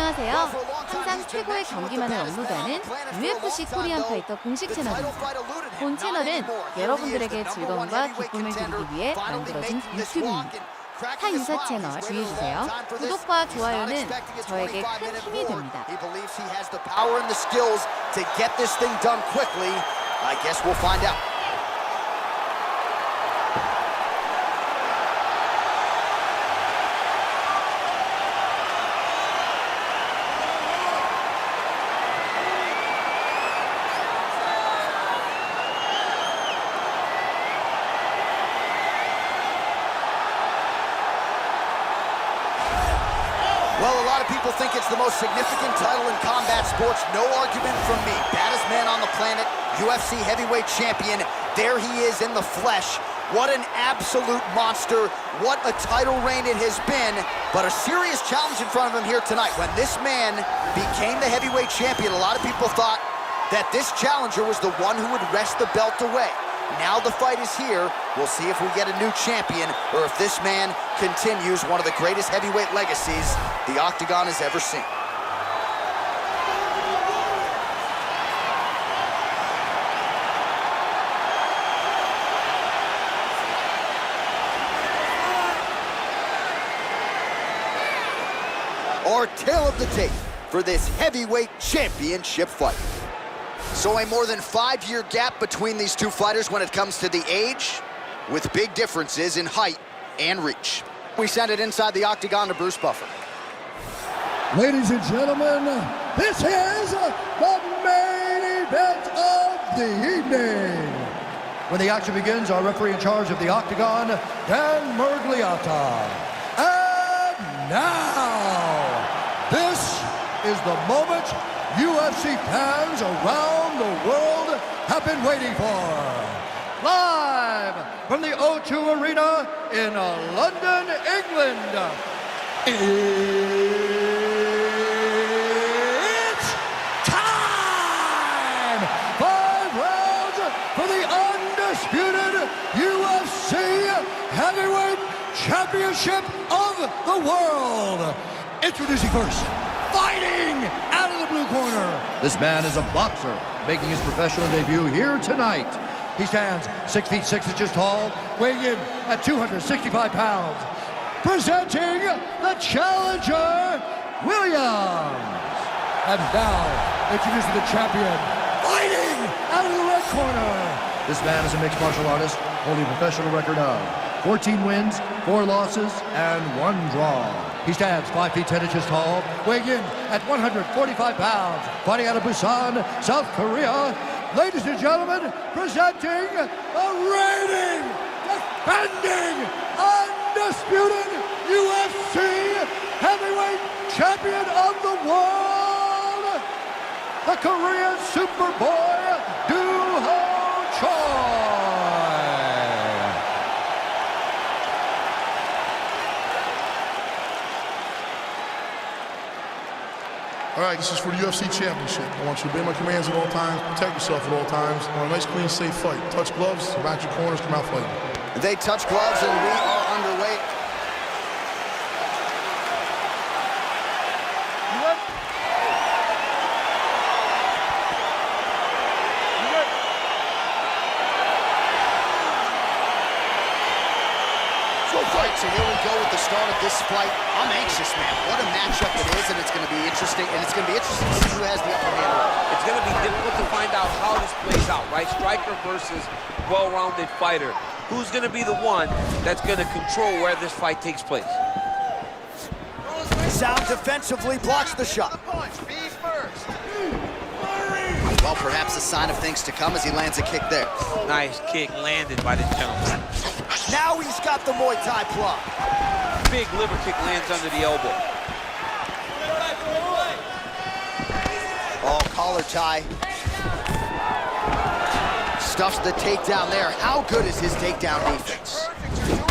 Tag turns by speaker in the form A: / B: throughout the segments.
A: 안녕하세요. 항상 최고의 경기만을 업로드하는 UFC 코리안파이터 공식 채널입니다. 본 채널은 여러분들에게 즐거움과 기쁨을 드리기 위해 만들어진 유튜브입니다. 타 인사 채널 주의해주세요. 구독과 좋아요는 저에게 큰 힘이 됩니다.
B: Well, a lot of people think it's the most significant title in combat sports. No argument from me. Baddest man on the planet, UFC heavyweight champion. There he is in the flesh. What an absolute monster. What a title reign it has been. But a serious challenge in front of him here tonight. When this man became the heavyweight champion, a lot of people thought that this challenger was the one who would wrest the belt away. Now the fight is here. We'll see if we get a new champion or if this man continues one of the greatest heavyweight legacies the Octagon has ever seen. Our tale of the tape for this heavyweight championship fight. So a more than 5-year gap between these two fighters when it comes to the age, with big differences in height and reach. We send it inside the Octagon to Bruce Buffer.
C: Ladies and gentlemen, this is the main event of the evening. When the action begins, our referee in charge of the Octagon, Dan Mergliata. And now, this is the moment UFC fans around the world have been waiting for. Live from the O2 Arena in London, England. It's time! 5 rounds for the undisputed UFC Heavyweight Championship of the world. Introducing first, fighting out of the blue corner. This man is a boxer, making his professional debut here tonight. He stands 6 feet 6 inches tall, weighing in at 265 pounds. Presenting the challenger, 윌리엄스. And now, introducing the champion, fighting out of the red corner. This man is a mixed martial artist, holding a professional record of 14 wins, 4 losses, and 1 draw. He stands 5 feet 10 inches tall, weighing in at 145 pounds, fighting out of Busan, South Korea. Ladies and gentlemen, presenting the reigning, defending, undisputed UFC heavyweight champion of the world, the Korean Superboy, Do-Ho Choi.
D: All right, this is for the UFC Championship. I want you to obey my commands at all times, protect yourself at all times. I want a nice, clean, safe fight. Touch gloves, match your corners, come out fighting.
B: They touch gloves and we are underway. So here we go with the start of this fight. I'm anxious, man. What a matchup it is, and it's going to be interesting. And it's going to be interesting to see who has the upper hand.
E: It's going to be difficult to find out how this plays out, right? Striker versus well-rounded fighter. Who's going to be the one that's going to control where this fight takes place?
B: Sound defensively blocks the shot. Well, perhaps a sign of things to come as he lands a kick there.
E: Nice kick landed by this gentleman.
B: Now he's got the Muay Thai plug.
E: Big liver kick lands under the elbow.
B: Oh, collar tie. Stuffs the takedown there. How good is his takedown defense?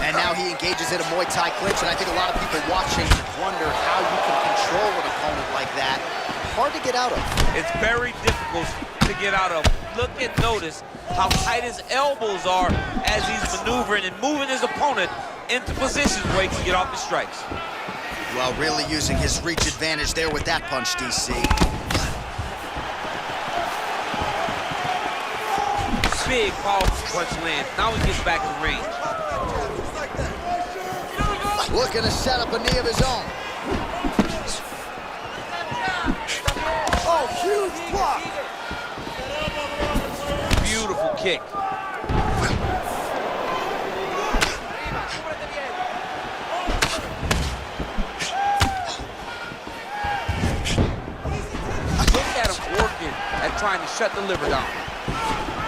B: And now he engages in a Muay Thai clinch, and I think a lot of people watching wonder how you can control an opponent like that. Hard to get out of.
E: It's very difficult to get out of. Look and notice how tight his elbows are as he's maneuvering and moving his opponent into positions where he can get off the strikes.
B: Well, really using his reach advantage there with that punch, DC.
E: Big, powerful punch lands. Now he gets back to range.
B: Looking to set up a knee of his own. Oh, huge block.
E: Beautiful kick. Look at him working at trying to shut the liver down.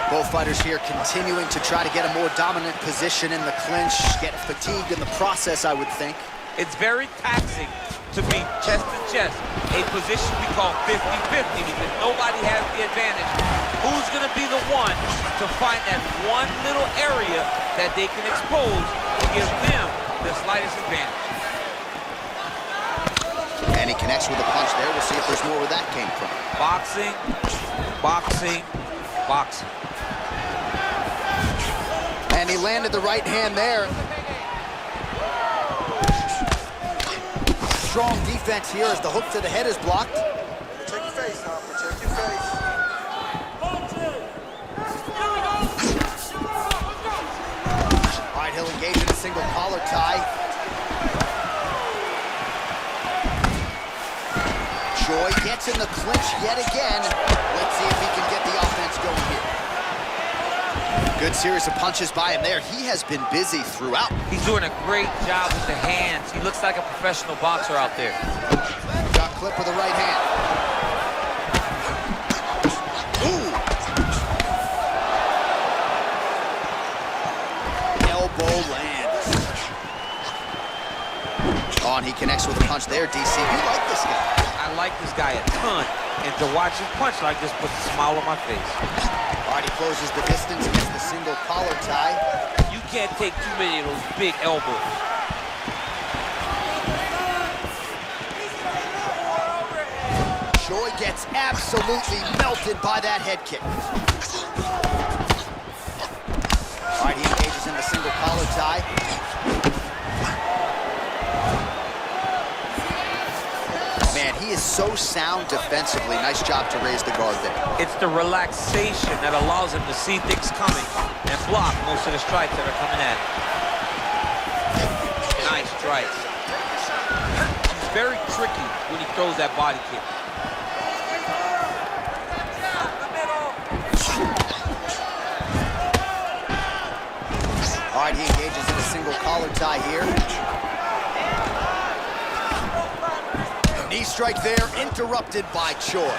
B: Both fighters here continuing to try to get a more dominant position in the clinch, get fatigued in the process, I would think.
E: It's very taxing to be chest to chest, a position we call 50-50 because nobody has the advantage. Who's going to be the one to find that one little area that they can expose to give them the slightest advantage?
B: And he connects with a punch there. We'll see if there's more where that came from.
E: Boxing, boxing, boxing.
B: And he landed the right hand there. Strong defense here as the hook to the head is blocked.
F: Protect your face, huh? Protect your face.
B: All right, he'll engage in a single collar tie. Joy gets in the clinch yet again. Let's see if he can get the offense going here. Good series of punches by him there. He has been busy throughout.
E: He's doing a great job with the hands. He looks like a professional boxer out there.
B: Got clipped with the right hand. Ooh. Elbow lands. Oh, and he connects with a punch there, DC. You like this guy?
E: I like this guy a ton. And to watch him punch like this puts a smile on my face.
B: All right, he closes the distance, gets the single collar tie.
E: You can't take too many of those big elbows.
B: Joy gets absolutely melted by that head kick. All right, he engages in the single collar tie. Man, he is so sound defensively. Nice job to raise the guard there.
E: It's the relaxation that allows him to see things coming and block most of the strikes that are coming at him. Nice strikes. He's very tricky when he throws that body kick.
B: All right, he engages in a single collar tie here. Knee strike there, interrupted by Choi.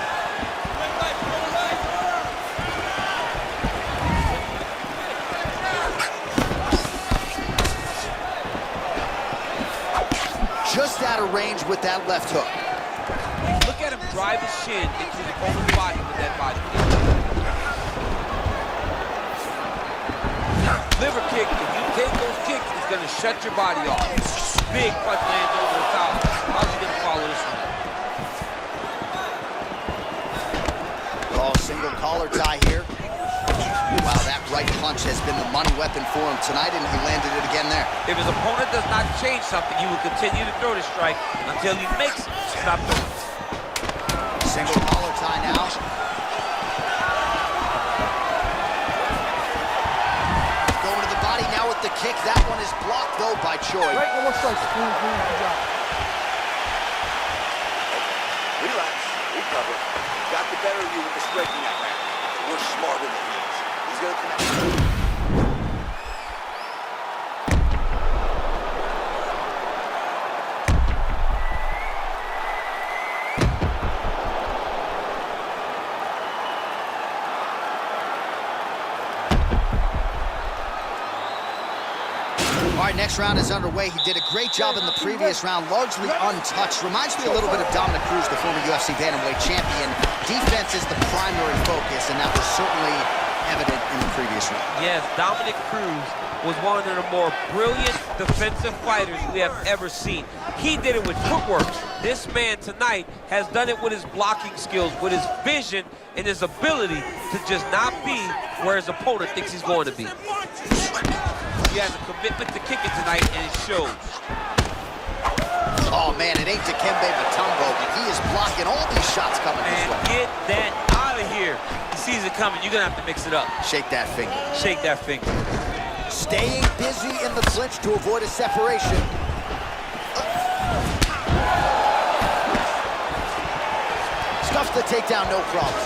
B: Just out of range with that left hook.
E: Look at him drive his shin into the opponent's body with that body kick. Liver kick, if you take those kicks, it's going to shut your body off. Big punch lands over the top. How's he going to follow this one?
B: Oh, single collar tie here. Wow, that right punch has been the money weapon for him tonight, and he landed it again there.
E: If his opponent does not change something, he will continue to throw the strike until he makes it stop throwing.
B: Single collar tie now. Going to the body now with the kick. That one is blocked, though, by Choi.
C: Right, one more strike. Good job.
F: Relax. Recover. Got the better of you with the striking that round. We're smarter than he is. He's going to connect.
B: All right, next round is underway. He did a great job in the previous round, largely untouched. Reminds me a little bit of Dominic Cruz, the former UFC bantamweight champion. Defense is the primary focus, and that was certainly evident in the previous round.
E: Yes, Dominic Cruz was one of the more brilliant defensive fighters we have ever seen. He did it with footwork. This man tonight has done it with his blocking skills, with his vision, and his ability to just not be where his opponent thinks he's going to be. He has a commitment to kicking tonight, and it shows.
B: Oh, man, it ain't Dikembe Mutombo, but he is blocking all these shots coming his
E: And
B: way.
E: get that out of here. He sees it coming. You're going to have to mix it up.
B: Shake that finger.
E: Shake that finger.
B: Staying busy in the clinch to avoid a separation. Stuffs the takedown, no problem.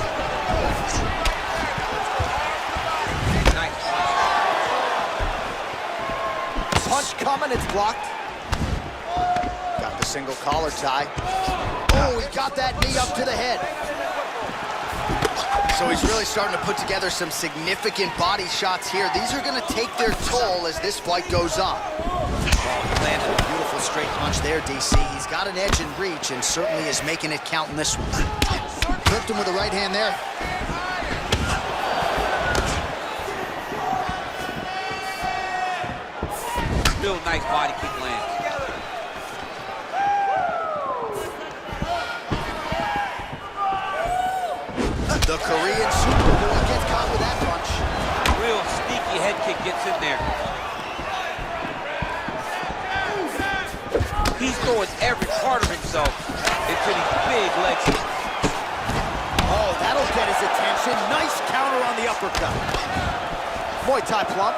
E: Nice.
B: Punch coming, it's blocked. Got the single collar tie. Oh, he got that knee up to the head. So he's really starting to put together some significant body shots here. These are going to take their toll as this fight goes on. Oh, he landed a beautiful straight punch there, DC. He's got an edge in reach and certainly is making it count in this one. Clipped him with the right hand there.
E: Still nice body kick land.
B: The Korean Superboy gets caught with that punch.
E: Real sneaky head kick gets in there. He's throwing every part of himself into these big leg kicks.
B: Oh, that'll get his attention. Nice counter on the uppercut. Muay Thai plump.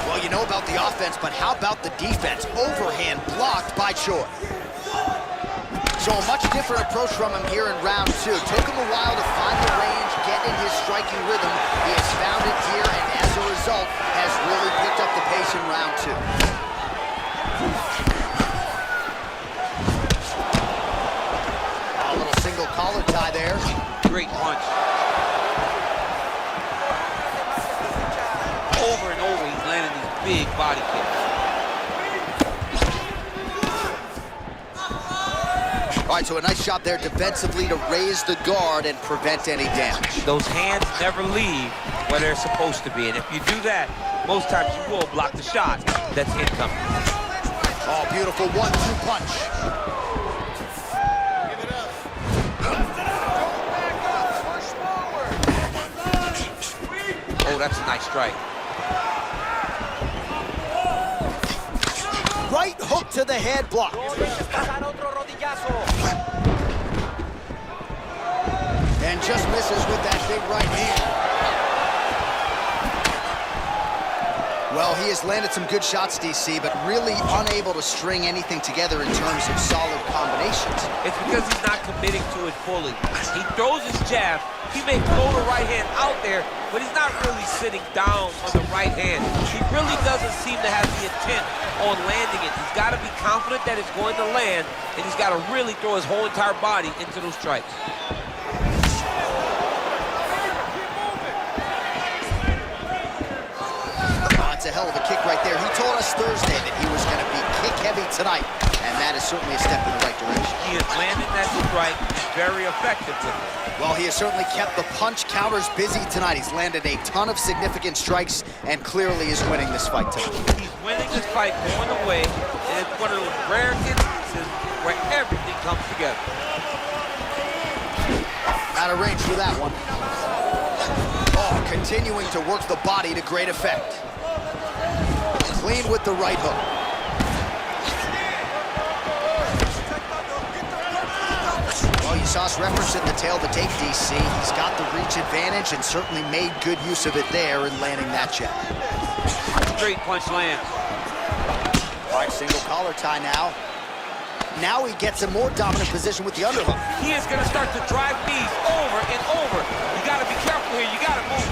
B: Well, you know about the offense, but how about the defense? Overhand blocked by Choi. So a much different approach from him here in round two. Took him a while to find the range, get in his striking rhythm. He has found it here, and as a result, has really picked up the pace in round two. A little single collar tie there.
E: Great punch. Over and over, he's landing these big body kicks.
B: All right, so a nice shot there defensively to raise the guard and prevent any damage.
E: Those hands never leave where they're supposed to be. And if you do that, most times you will block the shot that's incoming.
B: Oh, beautiful 1-2 punch.
E: Oh, that's a nice strike.
B: Right hook to the head block. And just misses with that big right hand. Well, he has landed some good shots, DC, but really unable to string anything together in terms of solid combinations.
E: It's because he's not committing to it fully. He throws his jab. He may throw the right hand out there, but he's not really sitting down on the right hand. He really doesn't seem to have the intent on landing it. He's got to be confident that it's going to land, and he's got to really throw his whole entire body into those strikes.
B: That's a hell of a kick right there. He told us Thursday that he was going to be kick-heavy tonight, and that is certainly a step in the right direction.
E: He is landing that strike very effective with it.
B: Well, he has certainly kept the punch counters busy tonight. He's landed a ton of significant strikes and clearly is winning this fight tonight.
E: He's winning this fight going away, and it's one of those rare instances where everything comes together.
B: Out of range for that one. Oh, continuing to work the body to great effect. Clean with the right hook. Well, you saw us referencing the tail of the tape, DC. He's got the reach advantage and certainly made good use of it there in landing that jab.
E: Straight punch lands.
B: All right, single collar tie now. Now he gets a more dominant position with the underhook.
E: He is going to start to drive knees over and over. You got to be careful here. You got to move.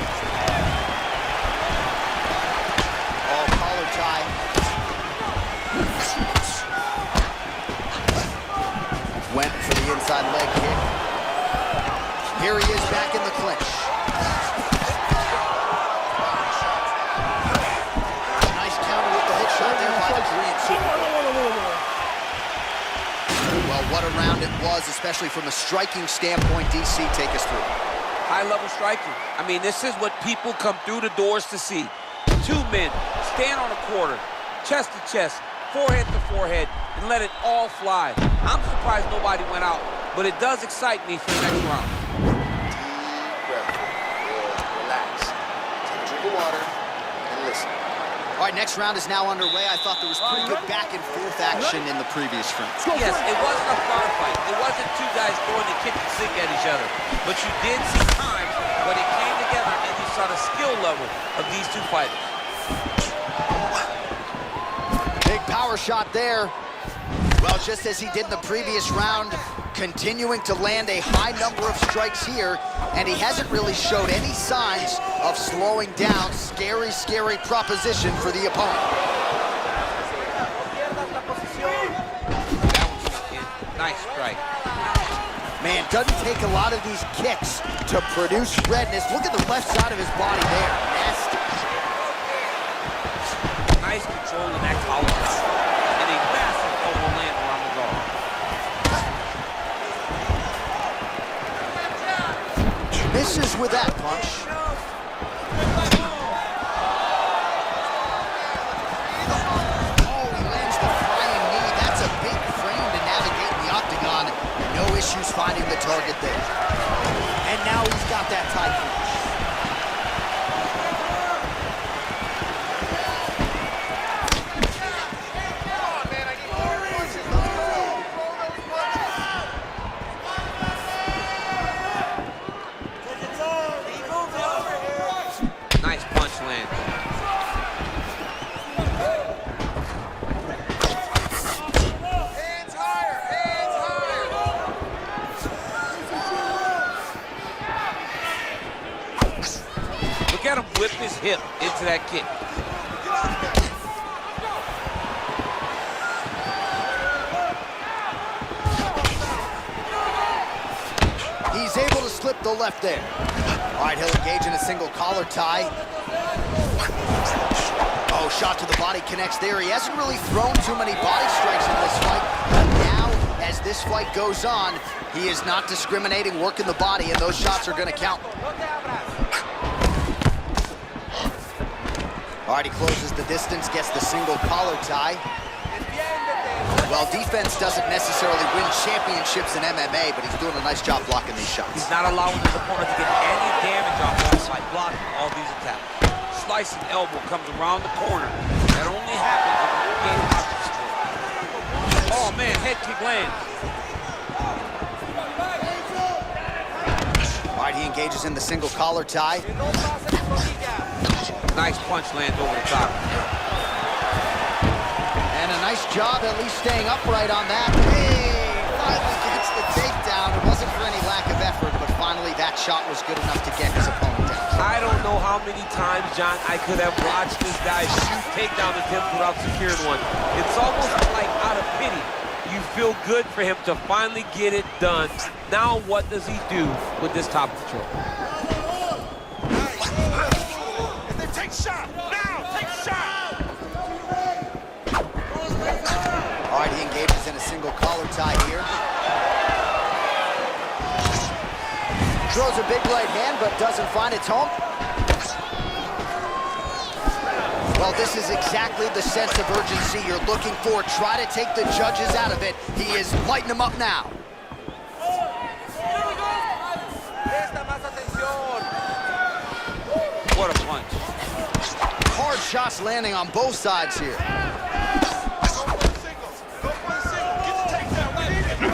B: Oh, collar tie. Went for the inside leg kick. Here he is back in the clinch. Nice counter with the hit shot there by the Korean Superboy. Well, what a round it was, especially from a striking standpoint. DC, take us through.
E: High-level striking. I mean, this is what people come through the doors to see. Two men stand on a quarter, chest to chest, forehead to forehead, and let it all fly. I'm surprised nobody went out, but it does excite me for the next round.
F: Deep breath. Relax. Take a drink of water and listen.
B: All right, next round is now underway. I thought there was pretty good back and forth action in the previous round.
E: Yes, it wasn't a bar fight. It wasn't two guys throwing the kitchen sink at each other. But you did see times when it came together and you saw the skill level of these two fighters.
B: Big power shot there. Well, just as he did in the previous round, continuing to land a high number of strikes here, and he hasn't really showed any signs of slowing down. Scary, scary proposition for the opponent.
E: Nice strike.
B: Man, doesn't take a lot of these kicks to produce redness. Look at the left side of his body there. Nasty.
E: Nice control in that collar shot. And a massive elbow land around the guard.
B: Misses with that punch. Oh, he lands the flying knee. That's a big frame to navigate in the octagon. No issues finding the target there. And now he's got that tie finish.
E: Nice punch land.
F: Hands higher, hands higher.
E: Look at him whip his hip into that kick.
B: He's able to slip the left there. All right, he'll engage in a single collar tie. Oh, shot to the body connects there. He hasn't really thrown too many body strikes in this fight. But now, as this fight goes on, he is not discriminating, working the body, and those shots are going to count. All right, he closes the distance, gets the single collar tie. Well, defense doesn't necessarily win championships in MMA, but he's doing a nice job blocking these shots.
E: He's not allowing his opponent to get any damage off of by blocking all these attacks. Slicing elbow comes around the corner. That only happens when you gain options. Oh man, head kick lands.
B: All right, he engages in the single collar tie.
E: Nice punch lands over the top.
B: And a nice job at least staying upright on that. Hey, finally gets the takedown. It wasn't for any lack of effort, but finally that shot was good enough to get his opponent down.
E: I don't know how many times, John, I could have watched this guy shoot takedown attempts without securing one. It's almost like out of pity. You feel good for him to finally get it done. Now what does he do with this top control?
F: Take shot, now, take shot.
B: All right, he engages in a single collar tie here. Throws a big right hand, but doesn't find its home. Well, this is exactly the sense of urgency you're looking for. Try to take the judges out of it. He is lighting them up now.
E: What a punch.
B: Hard shots landing on both sides here.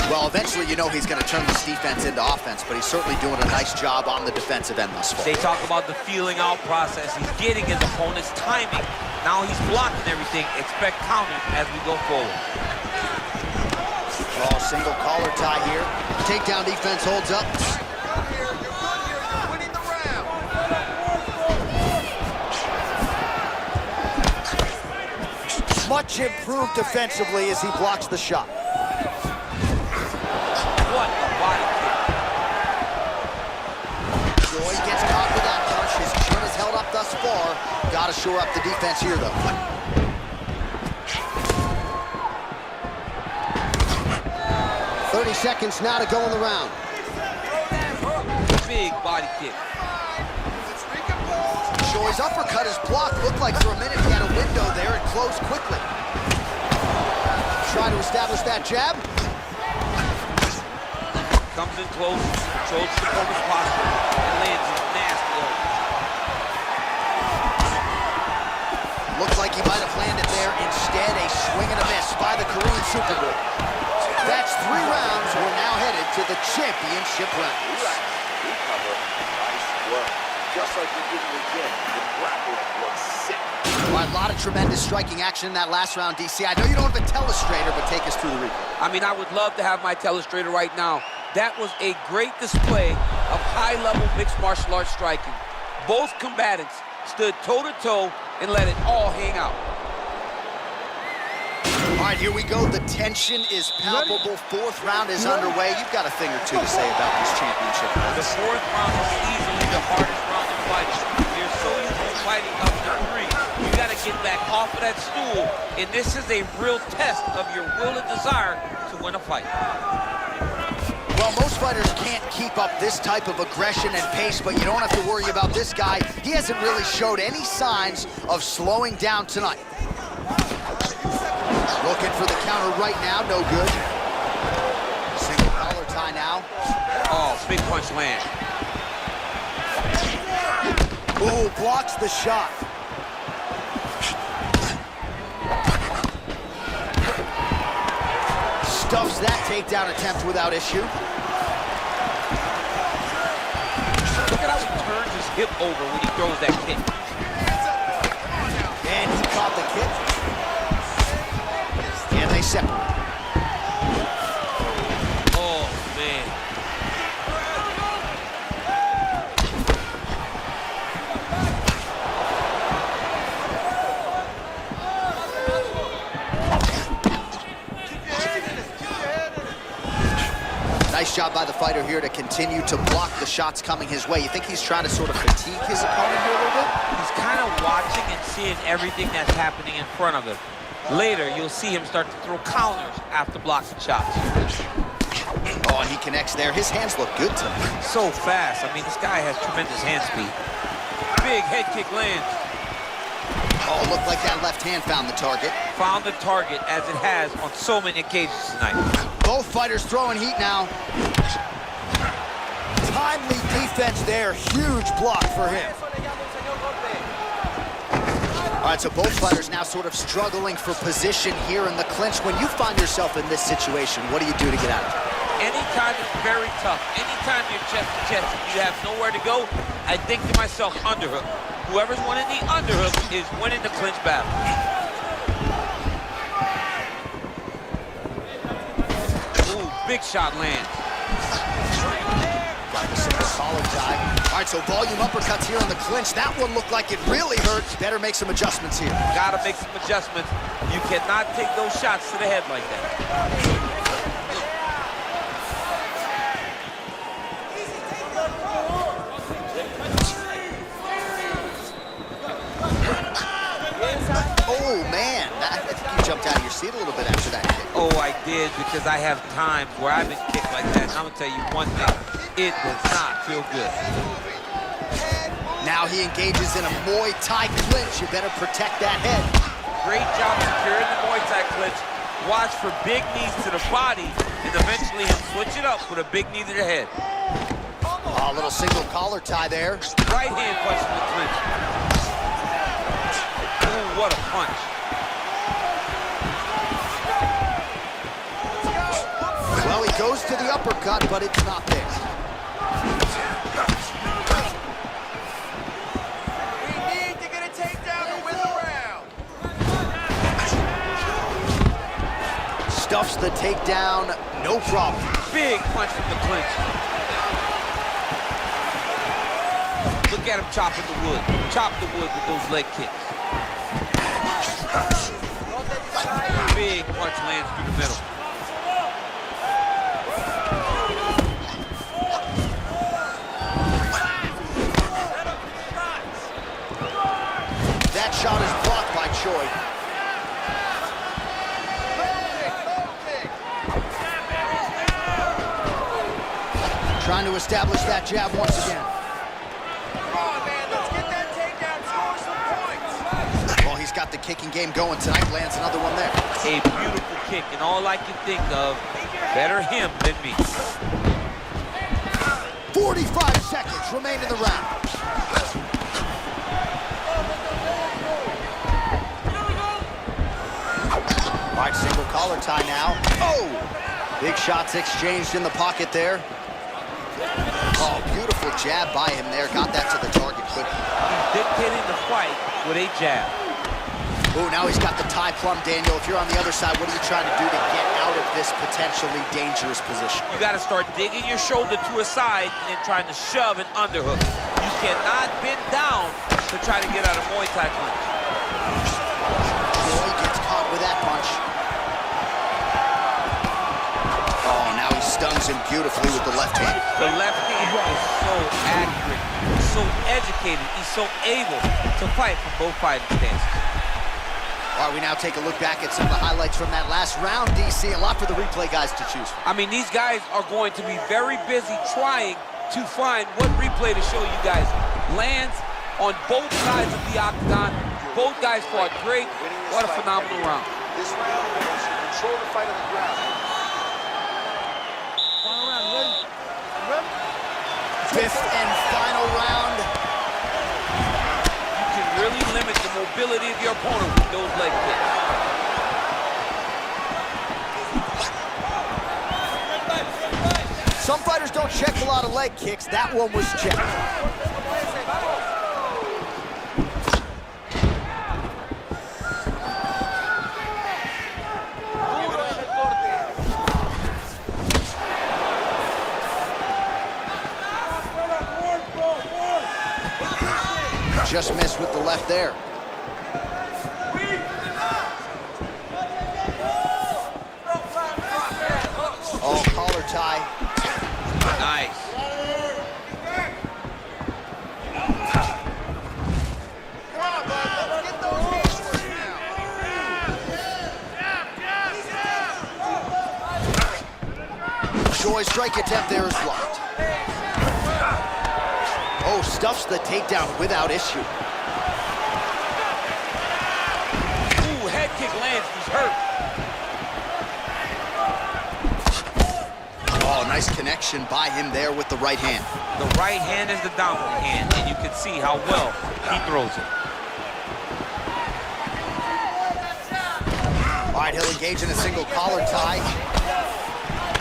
B: Well, eventually you know he's going to turn this defense into offense, but he's certainly doing a nice job on the defensive end thus far.
E: They talk about the feeling out process. He's getting his opponent's timing. Now he's blocking everything. Expect counters as we go forward.
B: Oh, single collar tie here. Takedown defense holds up. Much improved defensively as he blocks the shot.
E: What a body kick.
B: Joy gets caught with that punch. His chin is held up thus far. Got to shore up the defense here, though. Seconds now to go in the round.
E: Big body kick.
B: Joy's uppercut is blocked. Looked like for a minute he had a window there. It closed quickly. Trying to establish that jab.
E: Comes in close, controls the opponent's posture, and lands a nasty elbow.
B: Looked like he might have landed there. Instead, a swing and a miss by the Korean Super Bowl. That's 3 rounds. We're now headed to the championship round.
F: Recover. Nice work. Just like we did in the gym, the grapple was sick.
B: All right, a lot of tremendous striking action in that last round, DC. I know you don't have a telestrator, but take us through the replay.
E: I mean, I would love to have my telestrator right now. That was a great display of high-level mixed martial arts striking. Both combatants stood toe-to-toe and let it all hang out.
B: All right, here we go. The tension is palpable. 4th round is underway. You've got a thing or two to say about this championship.
E: The 4th round is easily the hardest round to fight. You're so used to fighting up to 3. You got to get back off of that stool, and this is a real test of your will and desire to win a fight.
B: Well, most fighters can't keep up this type of aggression and pace, but you don't have to worry about this guy. He hasn't really showed any signs of slowing down tonight. Looking for the counter right now, no good. Single collar tie now.
E: Oh, big punch land.
B: Ooh, blocks the shot. Stuffs that takedown attempt without issue.
E: Look at how he turns his hip over when he throws that kick.
B: And he caught the kick. And they separate.
E: Oh, man.
B: Nice job by the fighter here to continue to block the shots coming his way. You think he's trying to sort of fatigue his opponent here a little bit?
E: He's kind of watching and seeing everything that's happening in front of him. Later, you'll see him start to throw counters after blocking shots.
B: Oh, and he connects there. His hands look good tonight.
E: So fast. I mean, this guy has tremendous hand speed. Big head kick lands.
B: Oh, looked like that left hand found the target.
E: Found the target, as it has on so many occasions tonight.
B: Both fighters throwing heat now. Timely defense there. Huge block for him. All right, so both fighters now sort of struggling for position here in the clinch. When you find yourself in this situation, what do you do to get out of it?
E: Anytime it's very tough, anytime you're chest to chest, you have nowhere to go, I think to myself, underhook. Whoever's winning the underhook is winning the clinch battle. Ooh, big shot lands.
B: Got the single collar tie. All right, so volume uppercuts here in the clinch. That one looked like it really hurt. Better make some adjustments here.
E: Gotta make some adjustments. You cannot take those shots to the head like that.
B: Oh, man. I think you jumped out of your seat a little bit after that kick.
E: Oh, I did, because I have times where I've been kicked like that. And I'm going to tell you one thing. It does not feel good.
B: Now he engages in a Muay Thai clinch. You better protect that head.
E: Great job securing the Muay Thai clinch. Watch for big knees to the body, and eventually he'll switch it up with a big knee to the head.
B: Oh, a little single collar tie there.
E: Right hand punch in the clinch. Ooh, what a punch.
B: Well, he goes to the uppercut, but it's not there.
F: We need to get a takedown to win the round.
B: Stuffs the takedown, no problem.
E: Big punch from the clinch. Look at him chopping the wood. Chop the wood with those leg kicks. Big punch lands through the middle.
B: That shot is blocked by Choi. Trying to establish that jab once again.
F: Come on, man, let's get that takedown, score some points.
B: Well, he's got the kicking game going tonight. Lands another one there.
E: A beautiful kick, and all I can think of, better him than me.
B: 45 seconds remain in the round. All right, single collar tie now. Oh! Big shots exchanged in the pocket there. Oh, beautiful jab by him there. Got that to the target quickly.
E: He's dictating the fight with a jab.
B: Oh, now he's got the tie plumb, Daniel. If you're on the other side, what are you trying to do to get out of this potentially dangerous position?
E: You got to start digging your shoulder to a side and then trying to shove an underhook. You cannot bend down to try to get out of Muay Thai punch.
B: Boy gets caught with that punch. Oh, now he stuns him beautifully with the left hand.
E: The left hand is so accurate, so educated, he's so able to fight from both fighting stances.
B: All right, we now take a look back at some of the highlights from that last round, DC. A lot for the replay guys to choose from.
E: I mean, these guys are going to be very busy trying to find what replay to show you guys. Lands on both sides of the octagon. Both guys fought great. What a phenomenal round.
F: This round, I want you to control the fight on the ground.
C: Final round, ready?
B: Fifth and final round.
E: You can really limit the mobility of your opponent with those leg kicks.
B: Some fighters don't check a lot of leg kicks. That one was checked. Just missed with the left there. Oh, collar tie.
E: Nice.
B: Joy's strike attempt there is blocked. Oh, stuffs the takedown without issue.
E: Ooh, head kick lands, he's hurt.
B: Oh, nice connection by him there with the right hand.
E: The right hand is the dominant hand, and you can see how well he throws it.
B: All right, he'll engage in a single collar tie.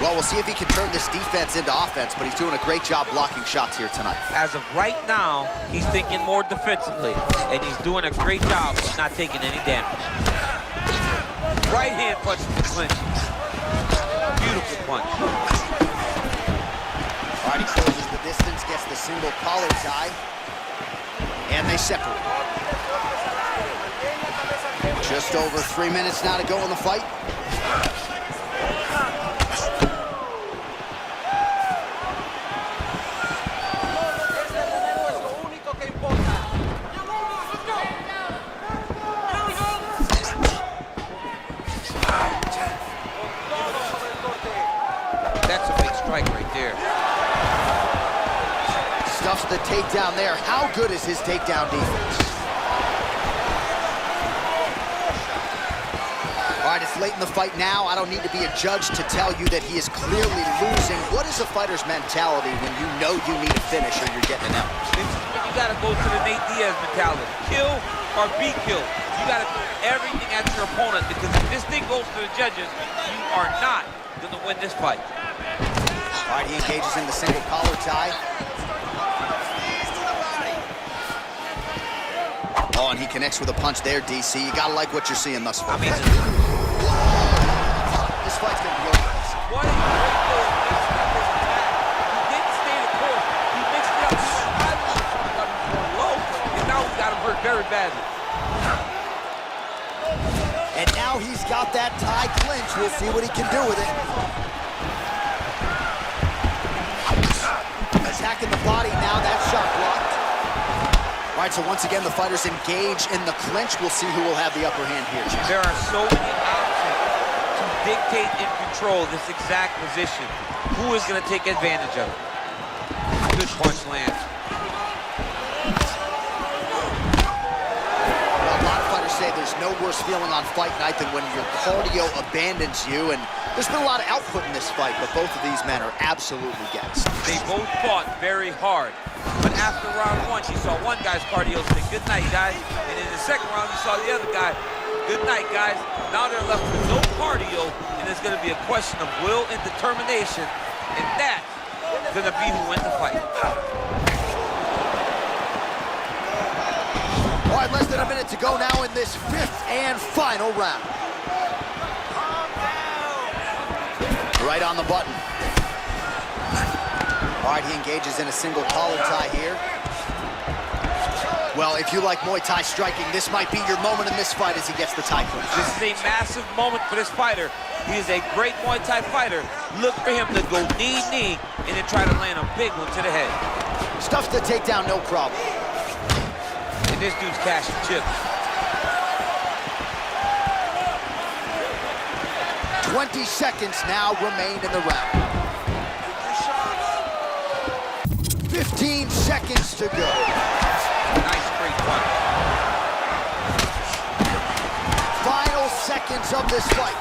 B: Well, we'll see if he can turn this defense into offense, but he's doing a great job blocking shots here tonight.
E: As of right now, he's thinking more defensively, and he's doing a great job of not taking any damage. Right hand punch to the clinch. Beautiful punch.
B: All right, he closes the distance, gets the single collar tie, and they separate. Just over 3 minutes now to go in the fight.
E: That's a big strike right there.
B: Stuffs the takedown there. How good is his takedown defense? All right, it's late in the fight now. I don't need to be a judge to tell you that he is clearly losing. What is a fighter's mentality when you know you need a finish or you're getting an L?
E: You gotta go to the Nate Diaz mentality. Kill or be killed. You gotta throw everything at your opponent, because if this thing goes to the judges, you are not gonna win this fight.
B: All right, he engages in the single collar tie. Oh, and he connects with a punch there, DC. You gotta like what you're seeing thus far.
E: I mean,
B: This fight's gonna be over.
E: what a great goal. He didn't stay the course. He mixed it up. He went high, got him going low, and now he's got him hurt very badly.
B: And now he's got that tie clinch. We'll see what he can do with it. Attacking the body now, that shot blocked. All right, so once again, the fighters engage in the clinch. We'll see who will have the upper hand here, Chad.
E: There are so many options to dictate and control this exact position. Who is going to take advantage of it? Good punch lands.
B: Well, a lot of fighters say there's no worse feeling on fight night than when your cardio abandons you, and there's been a lot of output in this fight, but both of these men are absolutely gassed.
E: They both fought very hard. But after round one, you saw one guy's cardio say, good night, guys. And in the second round, you saw the other guy, good night, guys. Now they're left with no cardio, and it's going to be a question of will and determination, and that's going to be who wins the fight.
B: All right, less than a minute to go now in this fifth and final round. Right on the button. All right, he engages in a single collar tie here. Well, if you like Muay Thai striking, this might be your moment in this fight as he gets the tie clinch.
E: This is a massive moment for this fighter. He is a great Muay Thai fighter. Look for him to go knee, and then try to land a big one to the head.
B: Stuffs the takedown, no problem.
E: And this dude's cashing chips.
B: 20 seconds now remain in the round. 15 seconds to go.
E: Nice straight punch.
B: Final seconds of this fight.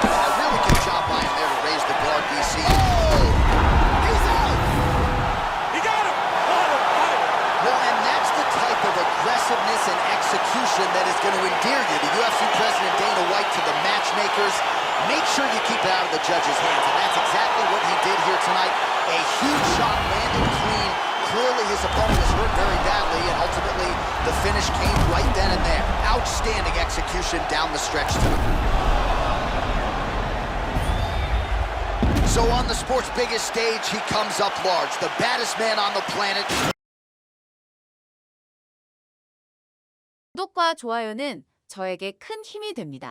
B: A really good job by him there to raise the guard, DC. Oh! He's out!
F: He got him!
B: Well, and that's the type of aggressiveness and execution that is going to endear you, the UFC President Dana White, to the matchmakers. Make sure you keep it out of the judge's hands, and that's exactly what he did here tonight. A huge shot landed clean. Clearly his opponent was hurt very badly, and ultimately the finish came right then and there. Outstanding execution down the stretch tonight. So on the sport's biggest stage, he comes up large, the baddest man on the planet.
A: 구독과 좋아요는 저에게 큰 힘이 됩니다.